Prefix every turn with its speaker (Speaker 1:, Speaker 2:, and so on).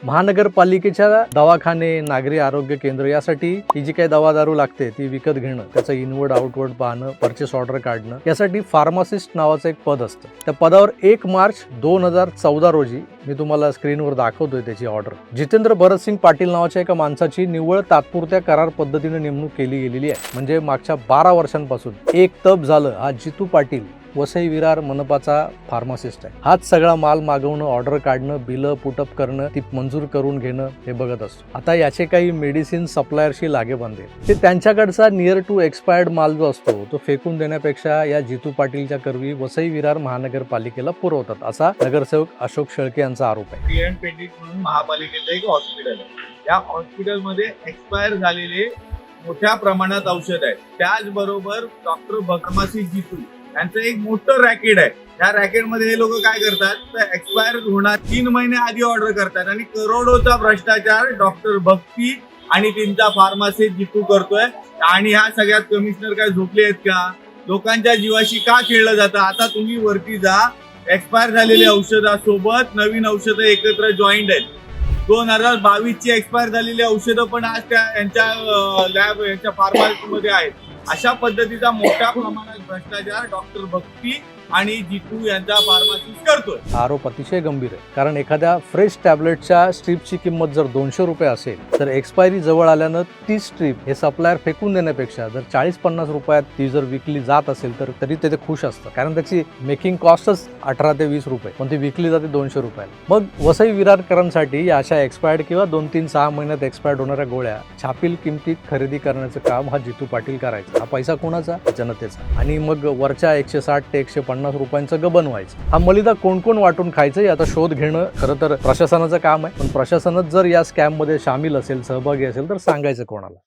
Speaker 1: महानगरपालिकेच्या दवाखाने, नागरी आरोग्य केंद्र यासाठी ही जी काही दवा दारू लागते ती विकत घेणं, त्याचं इनवर्ड आउटवर्ड पाहणं, परचेस ऑर्डर काढणं, यासाठी फार्मासिस्ट नावाचं एक पद असतं. त्या पदावर 1 मार्च 2014 रोजी मी तुम्हाला स्क्रीनवर दाखवतोय त्याची ऑर्डर. जितेंद्र भरतसिंग पाटील नावाच्या एका माणसाची निव्वळ तात्पुरत्या करार पद्धतीने नेमणूक केली गेलेली आहे. म्हणजे मागच्या 12 वर्षांपासून एक तप झालं हा जितू पाटील वसई विरार मनपाचा फार्मासिस्ट आहे. हाच सगळा माल मागवणं, ऑर्डर काढणं, बिलं पुटअप करणं, ती मंजूर करून घेणं हे बघत असतो. आता याचे काही मेडिसिन सप्लायरशी लागेबांधे ते त्यांच्याकडचा नियर टू एक्सपायर्ड माल जो असतो तो फेकून देण्यापेक्षा या जितू पाटीलच्या करवी वसई विरार महानगरपालिकेला पुरवतात, असा नगरसेवक अशोक शेळके यांचा आरोप आहे.
Speaker 2: पीएन पेंडिंग म्हणून महापालिकेचं एक हॉस्पिटल आहे. या हॉस्पिटलमध्ये एक्सपायर झालेले मोठ्या प्रमाणात औषध आहेत. त्याचबरोबर डॉक्टर फार्मसी जितू यांचं एक मोठं रॅकेट आहे. या रॅकेटमध्ये हे लोक काय करतात तर एक्सपायर होणार 3 महिने आधी ऑर्डर करतात आणि करोडोचा भ्रष्टाचार डॉक्टर भक्ती आणि त्यांचा फार्मासिस्ट जितू करतोय. आणि ह्या सगळ्यात कमिशनर काय झोपले आहेत का? लोकांच्या जीवाशी का खेळलं जातं? आता तुम्ही वरती जा, एक्सपायर झालेली औषधासोबत नवीन औषधं एकत्र जॉईंट आहेत. 2022 ची एक्सपायर झालेली औषधं पण आज त्या यांच्या लॅब यांच्या फार्मसीमध्ये आहेत. अशा पद्धतीचा मोठ्या प्रमाणात भ्रष्टाचार डॉक्टर भक्ती आणि जितू यांचा फार्मासिस्ट करतोय.
Speaker 1: आरोप अतिशय गंभीर आहे. कारण एखाद्या फ्रेश टॅबलेटच्या स्ट्रीपची किंमत जर 200 रुपये असेल तर एक्सपायरी जवळ आल्यानं ती स्ट्रीप हे सप्लायर फेकून देण्यापेक्षा जर 40-50 रुपयात ती जर विकली जात असेल तर तरी ते खुश असतं. कारण त्याची मेकिंग कॉस्टच 18 ते 20 रुपये, पण ती विकली जाते 200 रुपयाला. मग वसई विरारकरांसाठी या अशा एक्सपायर्ड किंवा 2-3-6 महिन्यात एक्सपायर्ड होणाऱ्या गोळ्या छापील किमतीत खरेदी करण्याचं काम हा जितू पाटील करायचा. हा पैसा कोणाचा? जनतेचा. आणि मग वरच्या 160 ते 150 रुपयांचं गबन व्हायचं. हा मलिदा कोण कोण वाटून खायचं याचा शोध घेणं खरं तर प्रशासनाचं काम आहे. पण प्रशासनच जर या स्कॅम मध्ये सामील असेल, सहभागी असेल तर सांगायचं कोणाला?